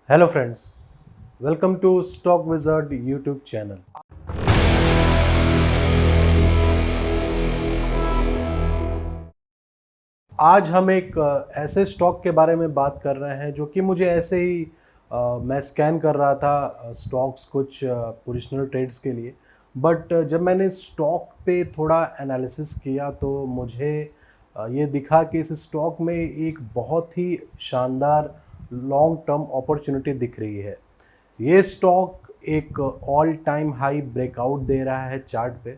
Hello friends, welcome to stock wizard YouTube channel. आज हम एक ऐसे स्टॉक के बारे में बात कर रहे हैं जो कि मुझे ऐसे ही मैं स्कैन कर रहा था स्टॉक्स कुछ पोजिशनल ट्रेड्स के लिए। बट जब मैंने स्टॉक पे थोड़ा एनालिसिस किया तो मुझे ये दिखा कि इस स्टॉक में एक बहुत ही शानदार लॉन्ग टर्म अपॉर्चुनिटी दिख रही है। ये स्टॉक एक ऑल टाइम हाई ब्रेकआउट दे रहा है चार्ट पे।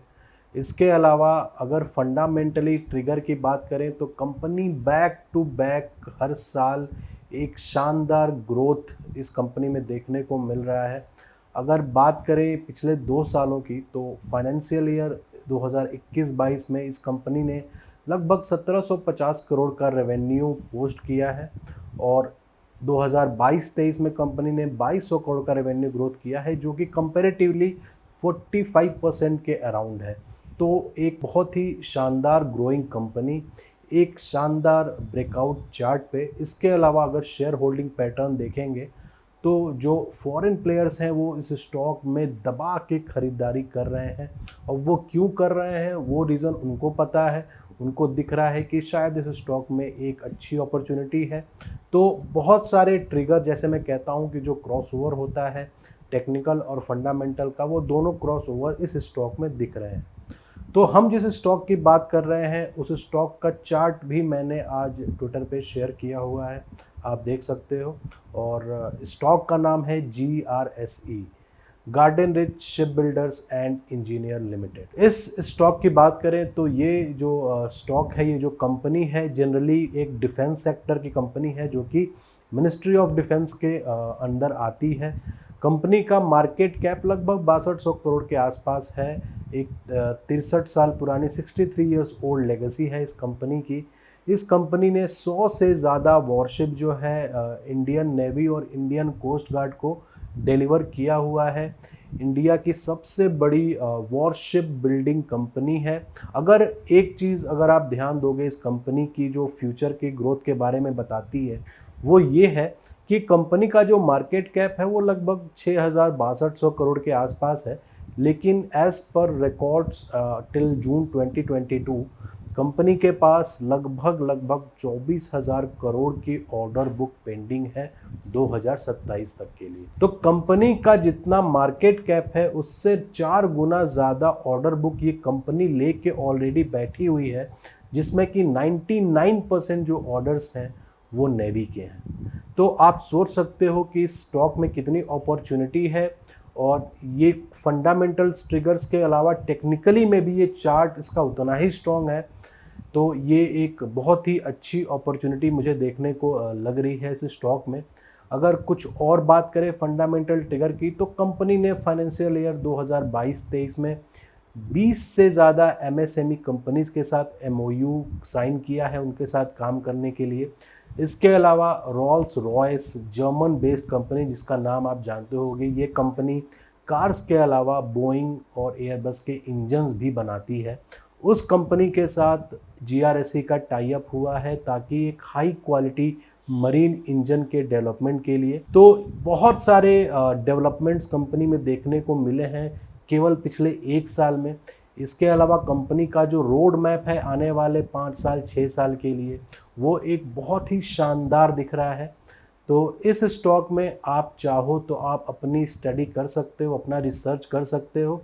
इसके अलावा अगर फंडामेंटली ट्रिगर की बात करें तो कंपनी बैक टू बैक हर साल एक शानदार ग्रोथ इस कंपनी में देखने को मिल रहा है। अगर बात करें पिछले 2 सालों की तो फाइनेंशियल ईयर 2021-22 में इस कंपनी ने लगभग 1750 करोड़ का रेवेन्यू पोस्ट किया है और 2022-23 में कंपनी ने 2200 करोड़ का रेवेन्यू ग्रोथ किया है, जो कि कंपैरेटिवली 45% के अराउंड है। तो एक बहुत ही शानदार ग्रोइंग कंपनी, एक शानदार ब्रेकआउट चार्ट पे। इसके अलावा अगर शेयर होल्डिंग पैटर्न देखेंगे तो जो फॉरेन प्लेयर्स हैं वो इस स्टॉक में दबा के ख़रीदारी कर रहे हैं और वो क्यों कर रहे हैं वो रीज़न उनको पता है। उनको दिख रहा है कि शायद इस स्टॉक में एक अच्छी अपॉर्चुनिटी है। तो बहुत सारे ट्रिगर, जैसे मैं कहता हूँ कि जो क्रॉसओवर होता है टेक्निकल और फंडामेंटल का, वो दोनों क्रॉसओवर इस स्टॉक में दिख रहे हैं। तो हम जिस स्टॉक की बात कर रहे हैं उस स्टॉक का चार्ट भी मैंने आज ट्विटर पे शेयर किया हुआ है, आप देख सकते हो। और स्टॉक का नाम है GRSE, garden rich ship builders and engineer limited. इस स्टॉक की बात करें तो ये जो स्टॉक है, ये जो कंपनी है, जनरली एक डिफेंस सेक्टर की कंपनी है जो कि मिनिस्ट्री ऑफ डिफेंस के अंदर आती है। कंपनी का मार्केट कैप लगभग 6200 करोड़ के आसपास है। एक 63 साल पुरानी 63 ईयर्स ओल्ड लेगेसी है इस कंपनी की। इस कंपनी ने 100 से ज़्यादा वॉरशिप जो है इंडियन नेवी और इंडियन कोस्ट गार्ड को डिलीवर किया हुआ है। इंडिया की सबसे बड़ी वॉरशिप बिल्डिंग कंपनी है। अगर एक चीज़ अगर आप ध्यान दोगे इस कंपनी की जो फ्यूचर की ग्रोथ के बारे में बताती है, वो ये है कि कंपनी का जो मार्केट कैप है वो लगभग 6,6200 करोड़ के आसपास है। लेकिन as per records till June 2022 company के पास लगभग 24,000 करोड़ की ऑर्डर बुक पेंडिंग है 2027 तक के लिए। तो कंपनी का जितना मार्केट कैप है उससे 4 गुना ज़्यादा ऑर्डर बुक ये कंपनी लेके ऑलरेडी बैठी हुई है, जिसमें कि 99% जो ऑर्डर्स हैं वो नेवी के हैं। तो आप सोच सकते हो कि इस स्टॉक में कितनी अपॉर्चुनिटी है। और ये फंडामेंटल्स ट्रिगर्स के अलावा टेक्निकली में भी ये चार्ट इसका उतना ही स्ट्रॉन्ग है। तो ये एक बहुत ही अच्छी अपॉर्चुनिटी मुझे देखने को लग रही है इस स्टॉक में। अगर कुछ और बात करें फंडामेंटल ट्रिगर की तो कंपनी ने फाइनेंशियल ईयर 2022-23 में 20 से ज़्यादा MSME कंपनीज़ के साथ MOU साइन किया है उनके साथ काम करने के लिए। इसके अलावा Rolls Royce, German based company जिसका नाम आप जानते होंगे, ये कंपनी कार्स के अलावा बोइंग और एयरबस के इंजन्स भी बनाती है। उस कंपनी के साथ GRSE का टाई अप हुआ है ताकि एक हाई क्वालिटी मरीन इंजन के डेवलपमेंट के लिए। तो बहुत सारे डेवलपमेंट्स कंपनी में देखने को मिले हैं केवल पिछले 1 साल में। इसके अलावा कंपनी का जो रोड मैप है आने वाले 5 साल 6 साल के लिए, वो एक बहुत ही शानदार दिख रहा है। तो इस स्टॉक में आप चाहो तो आप अपनी स्टडी कर सकते हो, अपना रिसर्च कर सकते हो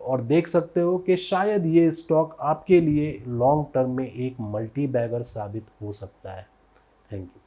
और देख सकते हो कि शायद ये स्टॉक आपके लिए लॉन्ग टर्म में एक मल्टी बैगर साबित हो सकता है। Thank you.